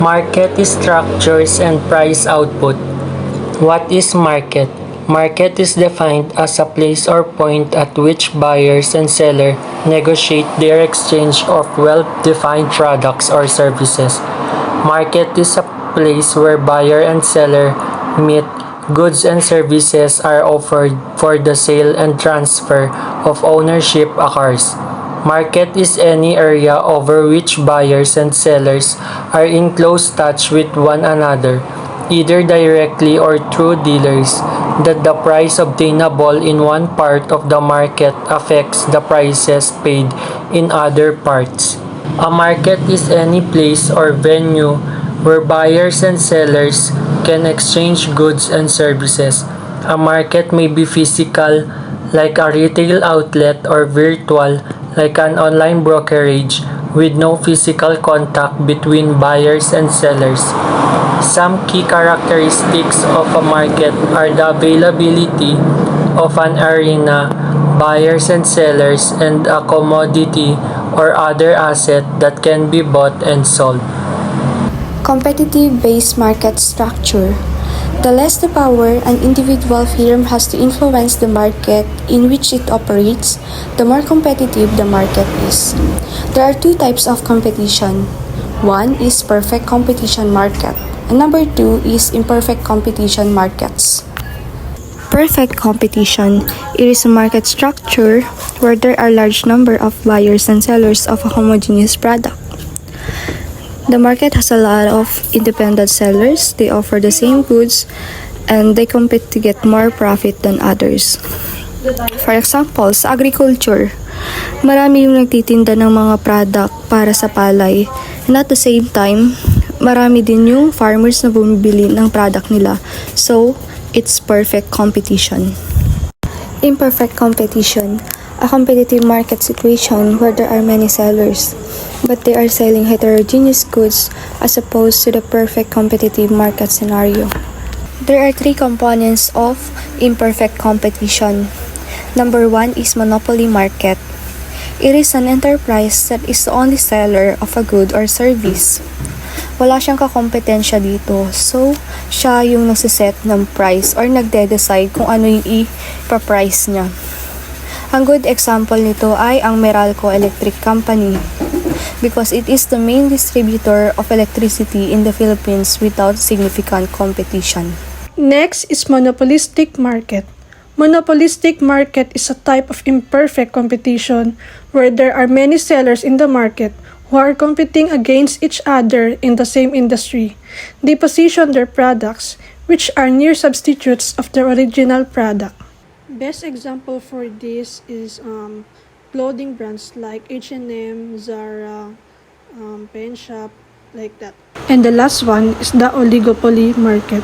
Market structures and price output. What is market? Market is defined as a place or point at which buyers and sellers negotiate their exchange of well-defined products or services. Market is a place where buyer and seller meet, goods and services are offered for the sale and transfer of ownership occurs. Market is any area over which buyers and sellers are in close touch with one another, either directly or through dealers, that the price obtainable in one part of the market affects the prices paid in other parts. A market is any place or venue where buyers and sellers can exchange goods and services. A market may be physical, like a retail outlet, or virtual, like an online brokerage, with no physical contact between buyers and sellers. Some key characteristics of a market are the availability of an arena, buyers and sellers, and a commodity or other asset that can be bought and sold. Competitive-based market structure. The less the power an individual firm has to influence the market in which it operates, the more competitive the market is. There are two types of competition. One is perfect competition market, and number two is imperfect competition markets. Perfect competition. It is a market structure where there are large number of buyers and sellers of a homogeneous product. The market has a lot of independent sellers. They offer the same goods and they compete to get more profit than others. For example, sa agriculture, marami yung nagtitinda ng mga product para sa palay. And at the same time, marami din yung farmers na bumibili ng product nila. So, it's perfect competition. Imperfect competition. A competitive market situation where there are many sellers, but they are selling heterogeneous goods as opposed to the perfect competitive market scenario. There are three components of imperfect competition. Number one is monopoly market. It is an enterprise that is the only seller of a good or service. Wala siyang kakompetensya dito, so siya yung nagsiset ng price or nagde-decide kung ano yung i-price niya. Ang good example nito ay ang Meralco Electric Company because it is the main distributor of electricity in the Philippines without significant competition. Next is monopolistic market. Monopolistic market is a type of imperfect competition where there are many sellers in the market who are competing against each other in the same industry. They position their products, which are near substitutes of their original product. Best example for this is clothing brands like H&M, Zara, Pen Shop, like that. And the last one is the oligopoly market.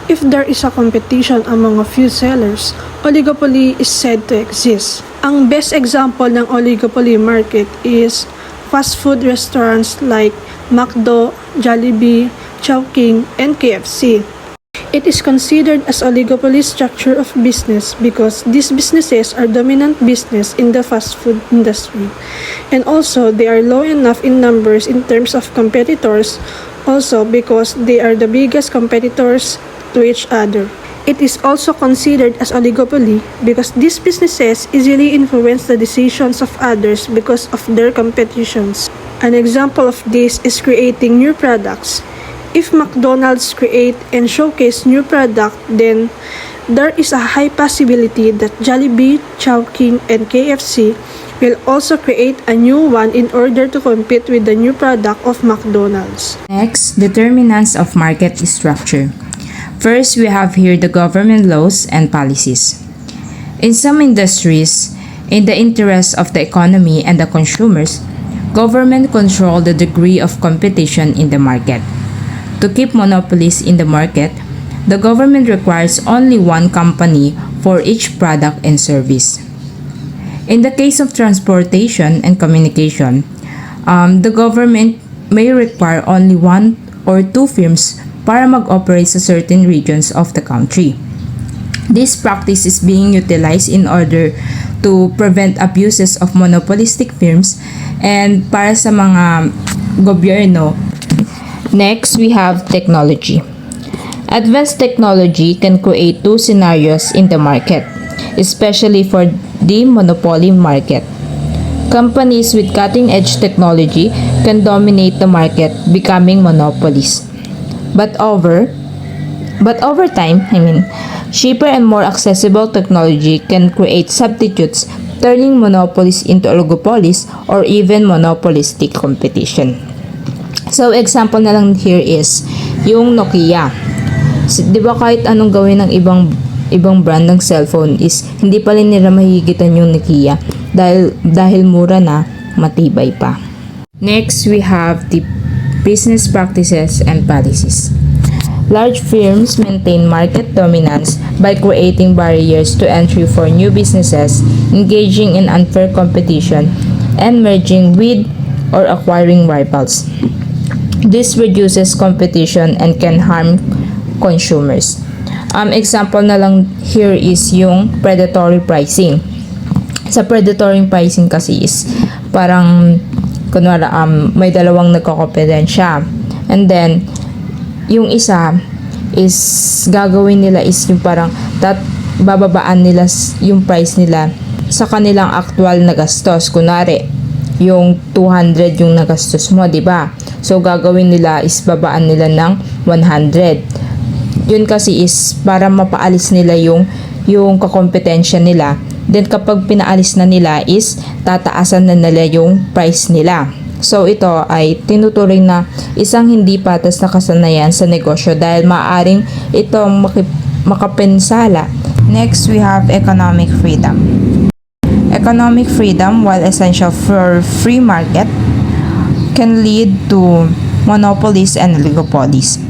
If there is a competition among a few sellers, oligopoly is said to exist. Ang best example ng oligopoly market is fast food restaurants like McDo, Jollibee, Chowking, and KFC. It is considered as oligopoly structure of business because these businesses are dominant business in the fast food industry. And also, they are low enough in numbers in terms of competitors, also because they are the biggest competitors to each other. It is also considered as oligopoly because these businesses easily influence the decisions of others because of their competitions. An example of this is creating new products. If McDonald's create and showcase new product, then there is a high possibility that Jollibee, Chowking, and KFC will also create a new one in order to compete with the new product of McDonald's. Next, determinants of market structure. First, we have here the government laws and policies. In some industries, in the interest of the economy and the consumers, government control the degree of competition in the market. To keep monopolies in the market, the government requires only one company for each product and service. In the case of transportation and communication, the government may require only one or two firms para mag-operate sa certain regions of the country. This practice is being utilized in order to prevent abuses of monopolistic firms and para sa mga gobyerno Next, we have technology. Advanced technology can create two scenarios in the market, especially for the monopoly market. Companies with cutting-edge technology can dominate the market, becoming monopolies. But over time, cheaper and more accessible technology can create substitutes, turning monopolies into oligopolies or even monopolistic competition. So, example na lang here is yung Nokia. Di ba kahit anong gawin ng ibang brand ng cellphone is hindi pa rin nila mahigitan yung Nokia dahil mura na, matibay pa. Next, we have the business practices and policies. Large firms maintain market dominance by creating barriers to entry for new businesses, engaging in unfair competition, and merging with or acquiring rivals. This reduces competition and can harm consumers. Example na lang here is yung predatory pricing. Sa predatory pricing kasi is parang kunwari may dalawang nagko-kompetensya, and then yung isa is gagawin nila is yung parang bababaan nila yung price nila sa kanilang actual na gastos. Kunwari yung 200 yung nagastos mo, di ba? So gagawin nila is babaan nila ng 100. Yun kasi is para mapaalis nila yung kakompetensya nila. Then kapag pinaalis na nila is tataasan na nila yung price nila. So ito ay tinuturing na isang hindi patas na kasanayan sa negosyo dahil maaaring itong makapinsala. Next, we have economic freedom. Economic freedom, while essential for free market, can lead to monopolies and oligopolies.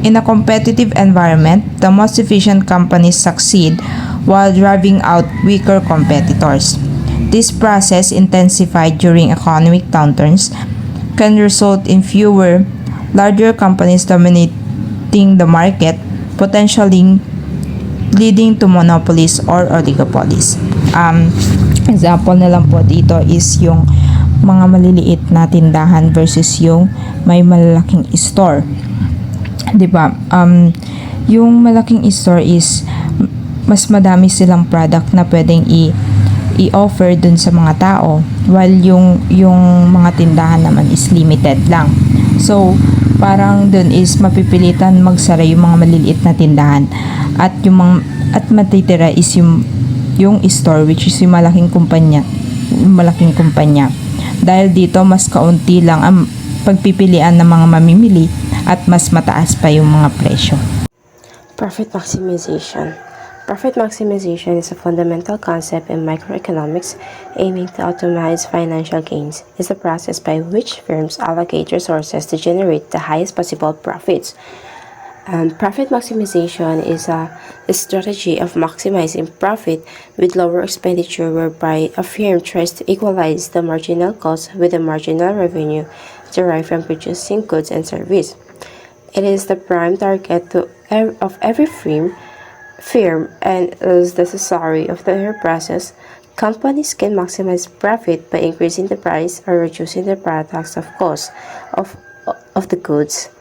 In a competitive environment, the most efficient companies succeed while driving out weaker competitors. This process, intensified during economic downturns, can result in fewer, larger companies dominating the market, potentially leading to monopolies or oligopolies. Example na lang po dito is yung mga maliliit na tindahan versus yung may malalaking store. 'Di ba? Yung malaking store is mas madami silang product na pwedeng i-offer dun sa mga tao, while yung mga tindahan naman is limited lang. So parang dun is mapipilitan magsara yung mga maliliit na tindahan at matitira is yung store, which is yung malaking kumpanya. Dahil dito mas kaunti lang ang pagpipilian ng mga mamimili at mas mataas pa yung mga presyo. Profit maximization. Profit maximization is a fundamental concept in microeconomics aiming to optimize financial gains. It's a process by which firms allocate resources to generate the highest possible profits. Profit maximization is a strategy of maximizing profit with lower expenditure, whereby a firm tries to equalize the marginal cost with the marginal revenue derived from producing goods and service. It is the prime target of every firm and is necessary of the process. Companies can maximize profit by increasing the price or reducing the products of cost of the goods.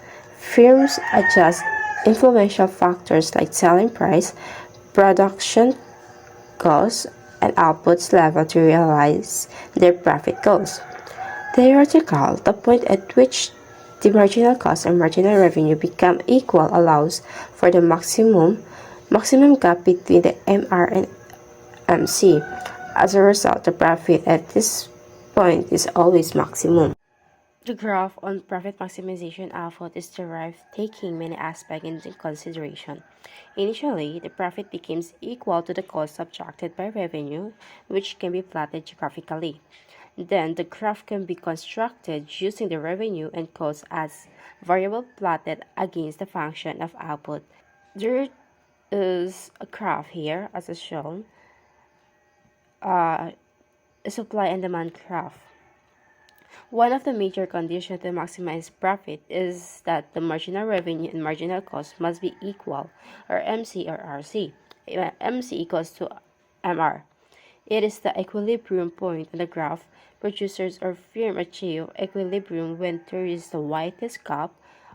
Firms adjust influential factors like selling price, production costs, and outputs level to realize their profit goals. Theoretical, the point at which the marginal cost and marginal revenue become equal allows for the maximum gap between the MR and MC. As a result, the profit at this point is always maximum. The graph on profit maximization output is derived taking many aspects into consideration. Initially, the profit becomes equal to the cost subtracted by revenue, which can be plotted graphically. Then, the graph can be constructed using the revenue and cost as variable plotted against the function of output. There is a graph here, as is shown, a supply and demand graph. One of the major conditions to maximize profit is that the marginal revenue and marginal cost must be equal, or MC or RC. MC equals to MR. It is the equilibrium point on the graph. Producers or firm achieve equilibrium when there is the widest gap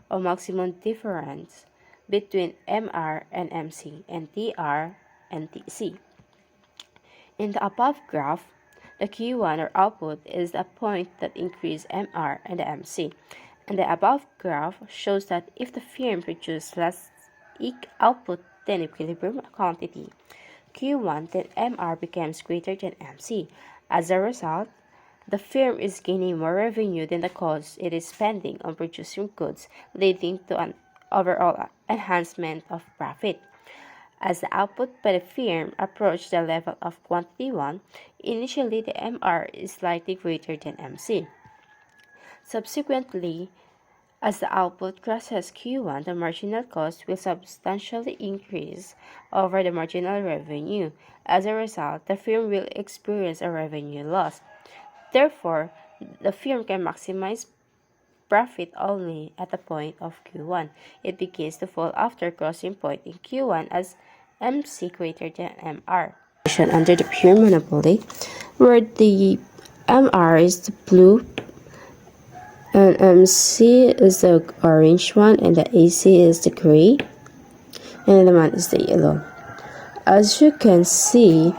or maximum difference between MR and MC and TR and TC. In the above graph, the Q1 or output is a point that increases MR and the MC. And the above graph shows that if the firm produces less output than equilibrium quantity, Q1, then MR becomes greater than MC. As a result, the firm is gaining more revenue than the cost it is spending on producing goods, leading to an overall enhancement of profit. As the output by the firm approaches the level of quantity 1, initially the MR is slightly greater than MC. Subsequently, as the output crosses Q1, the marginal cost will substantially increase over the marginal revenue. As a result, the firm will experience a revenue loss. Therefore, the firm can maximize profit only at the point of Q1. It begins to fall after crossing point in Q1 as MC greater than MR. Under the pure monopoly, where the MR is the blue and MC is the orange one and the AC is the gray and the man is the yellow. As you can see,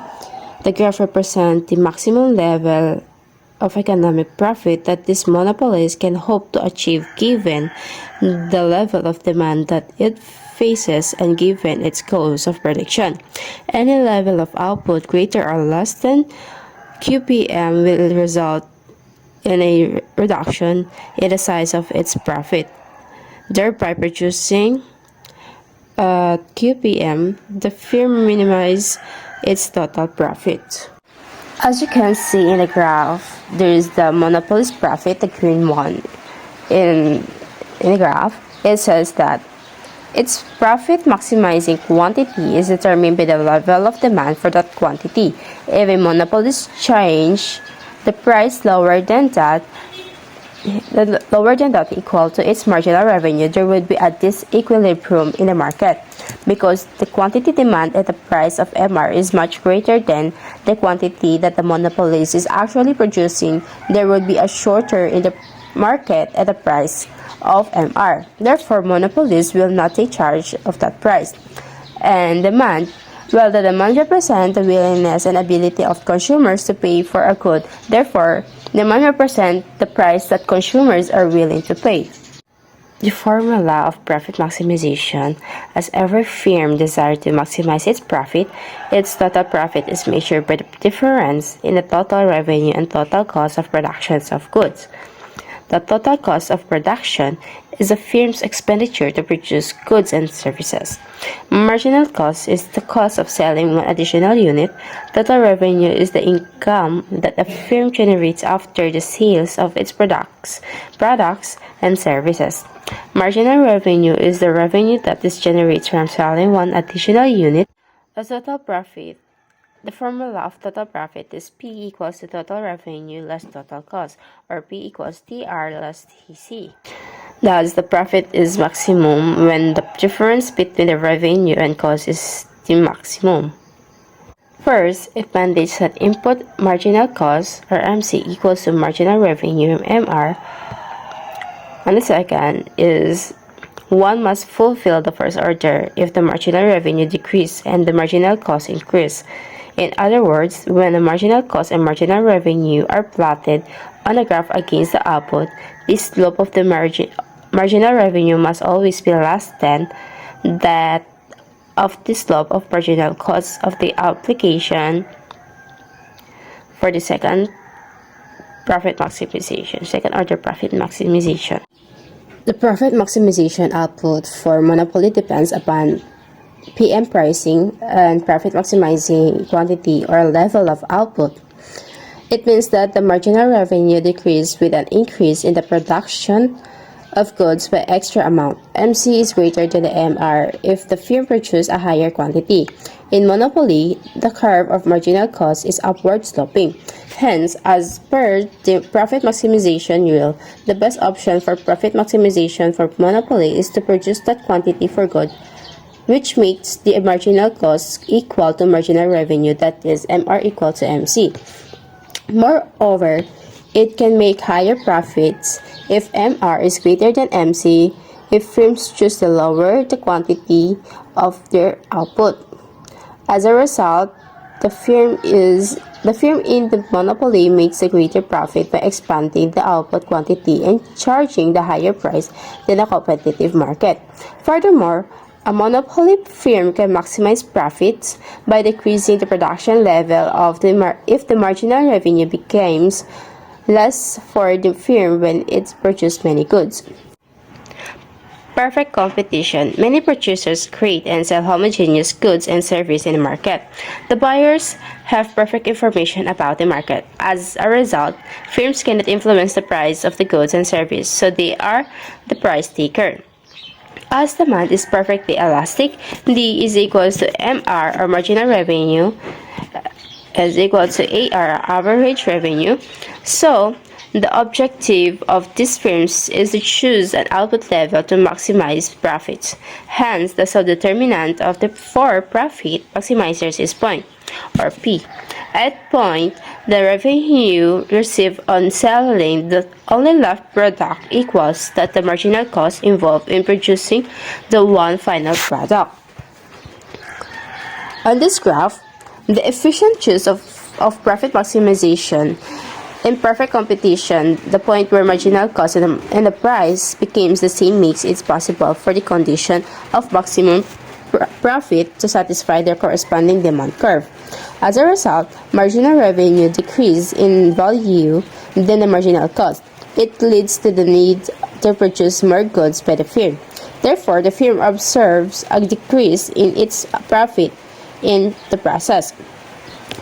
the graph represents the maximum level of economic profit that this monopolist can hope to achieve given the level of demand that it faces and given its cost of production. Any level of output greater or less than QPM will result in a reduction in the size of its profit, thereby producing QPM, the firm minimizes its total profit. As you can see in the graph, there is the monopolist profit, the green one. In the graph, it says that its profit maximizing quantity is determined by the level of demand for that quantity. If a monopolist change the price lower than that equal to its marginal revenue, there would be a disequilibrium in the market because the quantity demand at the price of MR is much greater than the quantity that the monopolist is actually producing. There would be a shorter in the market at the price of MR. Therefore, monopolists will not take charge of that price. And demand, well, the demand represents the willingness and ability of consumers to pay for a good. Therefore, demand represents the price that consumers are willing to pay. The formula of profit maximization, as every firm desires to maximize its profit, its total profit is measured by the difference in the total revenue and total cost of production of goods. The total cost of production is a firm's expenditure to produce goods and services. Marginal cost is the cost of selling one additional unit. Total revenue is the income that a firm generates after the sales of its products and services. Marginal revenue is the revenue that is generated from selling one additional unit. The total profit. The formula of total profit is P equals to total revenue less total cost, or P equals TR less TC. Thus, the profit is maximum when the difference between the revenue and cost is the maximum. First, if mandates that input marginal cost, or MC, equals to marginal revenue, MR, and the second is one must fulfill the first order if the marginal revenue decrease and the marginal cost increase. In other words, when the marginal cost and marginal revenue are plotted on a graph against the output, the slope of the marginal revenue must always be less than that of the slope of marginal cost of the application for the second order profit maximization. The profit maximization output for monopoly depends upon PM pricing and profit maximizing quantity or level of output. It means that the marginal revenue decreases with an increase in the production of goods by extra amount. MC is greater than the MR if the firm produces a higher quantity. In monopoly, the curve of marginal cost is upward sloping. Hence, as per the profit maximization rule, the best option for profit maximization for monopoly is to produce that quantity for good which makes the marginal cost equal to marginal revenue, that is, MR equal to MC. Moreover, it can make higher profits if MR is greater than MC if firms choose to lower the quantity of their output. As a result, the firm in the monopoly makes a greater profit by expanding the output quantity and charging the higher price than a competitive market. Furthermore, a monopoly firm can maximize profits by decreasing the production level of if the marginal revenue becomes less for the firm when it produces many goods. Perfect competition. Many producers create and sell homogeneous goods and services in the market. The buyers have perfect information about the market. As a result, firms cannot influence the price of the goods and services, so they are the price taker. As demand is perfectly elastic, D is equals to MR or marginal revenue is equal to AR average revenue. So, the objective of these firms is to choose an output level to maximize profits. Hence, the subdeterminant of the for profit maximizers is point, or P. At point, the revenue received on selling the only left product equals that the marginal cost involved in producing the one final product. On this graph, the efficient use of profit maximization in perfect competition, the point where marginal cost and the price becomes the same makes it possible for the condition of maximum profit to satisfy their corresponding demand curve. As a result, marginal revenue decreases in value than the marginal cost. It leads to the need to produce more goods by the firm. Therefore, the firm observes a decrease in its profit in the process.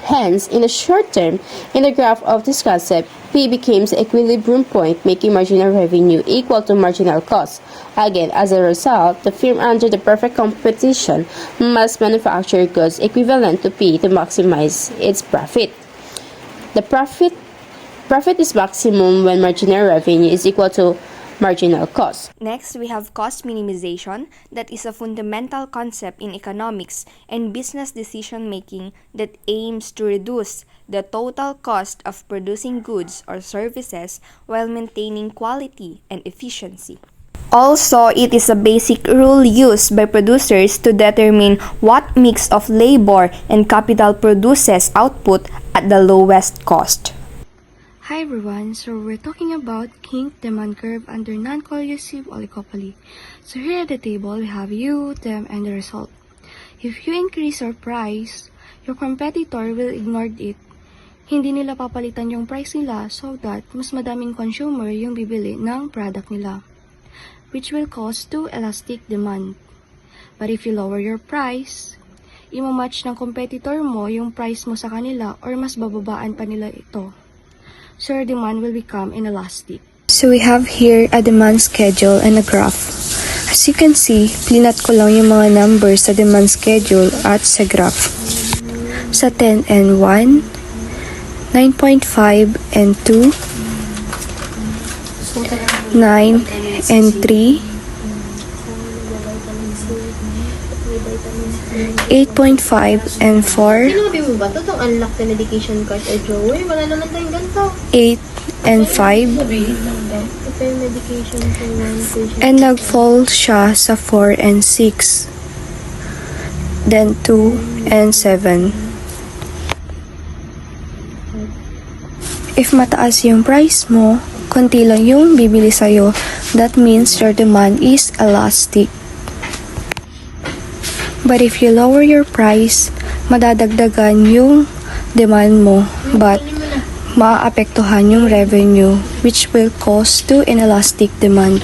Hence, in the short term, in the graph of this concept, P becomes the equilibrium point, making marginal revenue equal to marginal cost. Again, as a result, the firm under the perfect competition must manufacture goods equivalent to P to maximize its profit. The profit is maximum when marginal revenue is equal to marginal cost. Next, we have cost minimization, that is a fundamental concept in economics and business decision making that aims to reduce the total cost of producing goods or services while maintaining quality and efficiency. Also, it is a basic rule used by producers to determine what mix of labor and capital produces output at the lowest cost. Hi everyone, so we're talking about kink demand curve under non-coercive oligopoly. So here at the table, we have you, them, and the result. If you increase your price, your competitor will ignore it. Hindi nila papalitan yung price nila so that mas madaming consumer yung bibili ng product nila, which will cause to elastic demand. But if you lower your price, imo-match ng competitor mo yung price mo sa kanila or mas bababaan pa nila ito. So your demand will become inelastic. So we have here a demand schedule and a graph. As you can see, plinat ko lang yung mga numbers sa demand schedule at sa graph. Sa 10 and 1, 9.5 and 2, 9 and 3, 8.5 and 4, Sinabi mo ba ito? Itong unlock the medication card ay Joey? Wala naman tayong ganito. 8 and 5, Ito yung medication for one patient. and nag-fall siya sa 4 and 6, then 2 and 7. If mataas yung price mo, konti lang yung bibili sa'yo. That means your demand is elastic. But if you lower your price, madadagdagan yung demand mo, but maaapektuhan yung revenue, which will cause to inelastic demand.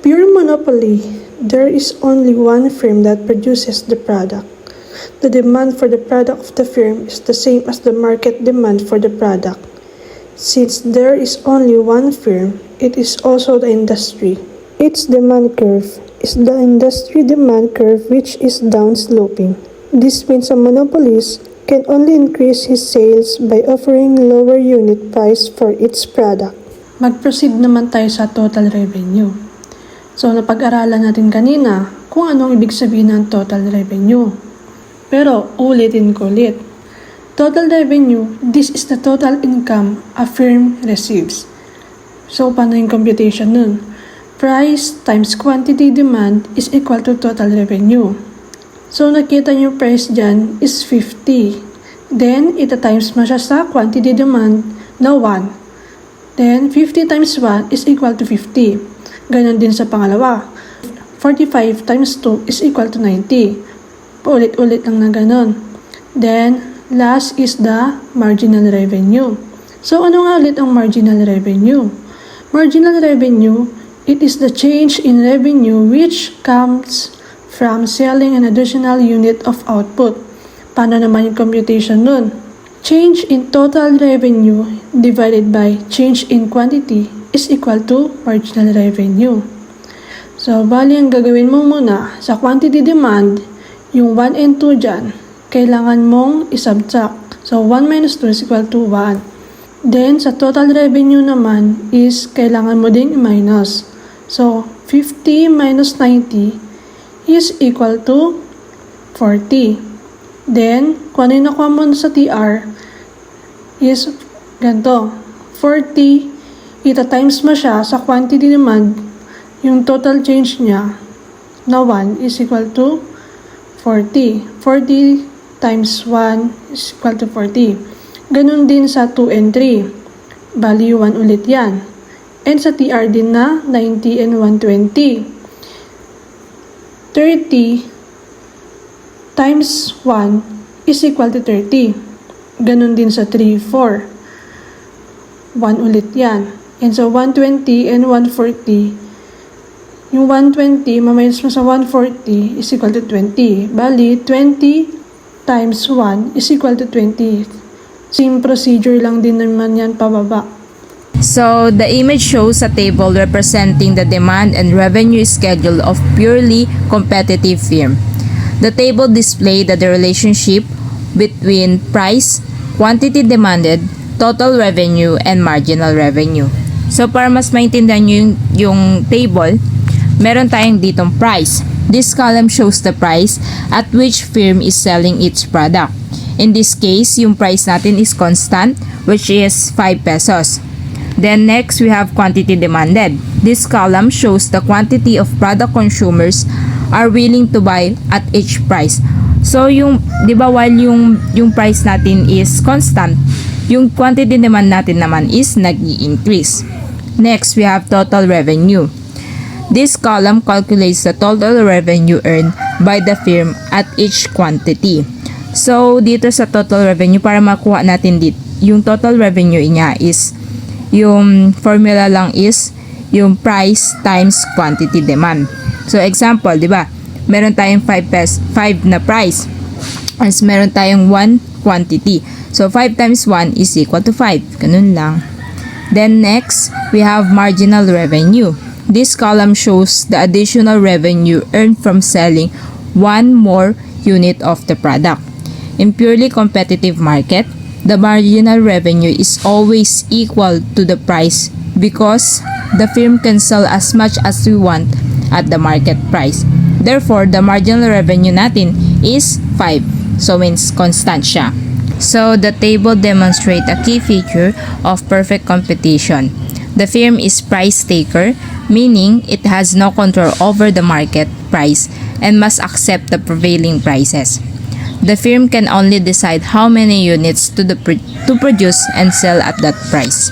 Pure monopoly, there is only one firm that produces the product. The demand for the product of the firm is the same as the market demand for the product. Since there is only one firm, it is also the industry. Its demand curve is the industry demand curve, which is downsloping. This means a monopolist can only increase his sales by offering lower unit price for its product. Mag-proceed naman tayo sa total revenue. So, napag-aralan natin kanina kung anong ibig sabihin ng total revenue. Pero, ulitin ko ulit. Total revenue, this is the total income a firm receives. So, paano yung computation nun? Price times quantity demand is equal to total revenue. So, nakita nyo price dyan is 50. Then, ita times mo siya sa quantity demand na 1. Then, 50 times 1 is equal to 50. Ganon din sa pangalawa. 45 times 2 is equal to 90. Paulit-ulit lang na ganon. Then, last is the marginal revenue. So, ano nga ulit ang marginal revenue? Marginal revenue, it is the change in revenue which comes from selling an additional unit of output. Paano naman yung computation nun? Change in total revenue divided by change in quantity is equal to marginal revenue. So, bali ang gagawin mo muna sa quantity demand, yung 1 and 2 dyan, kailangan mong isubtract. So, 1 minus 2 is equal to 1. Then, sa total revenue naman is kailangan mo ding i-minus. So, 50 minus 90 is equal to 40. Then, kung ano yung nakuha mo sa TR is ganito. 40, ita-times mo siya sa quantity demand, yung total change niya na 1 is equal to 40. 40 times 1 is equal to 40. Ganun din sa 2 and 3. Bali 1 ulit yan. And sa TR din na 90 and 120. 30 times 1 is equal to 30. Ganon din sa 3, 4. 1 ulit yan. And so 120 and 140, yung 120 maminus mo sa 140 is equal to 20. Bali, 20 times 1 is equal to 20. Same procedure lang din naman yan pababa. So, the image shows a table representing the demand and revenue schedule of purely competitive firm. The table displays the relationship between price, quantity demanded, total revenue, and marginal revenue. So, para mas maintindihan nyo yung table, meron tayong ditong price. This column shows the price at which firm is selling its product. In this case, yung price natin is constant, which is 5 pesos. Then next, we have quantity demanded. This column shows the quantity of product consumers are willing to buy at each price. So, yung, di ba, while yung price natin is constant, yung quantity demand natin naman is nag-i-increase. Next, we have total revenue. This column calculates the total revenue earned by the firm at each quantity. So, dito sa total revenue, para makuha natin dito, yung total revenue niya is, yung formula lang is, yung price times quantity demand. So, example, di ba? Meron tayong 5 na price. As meron tayong 1 quantity. So, 5 times 1 is equal to 5. Ganun lang. Then, next, we have marginal revenue. This column shows the additional revenue earned from selling 1 more unit of the product. In purely competitive market, the marginal revenue is always equal to the price because the firm can sell as much as we want at the market price. Therefore, the marginal revenue natin is 5. So, means constant siya. So, the table demonstrates a key feature of perfect competition. The firm is price taker, meaning it has no control over the market price and must accept the prevailing prices. The firm can only decide how many units to produce and sell at that price.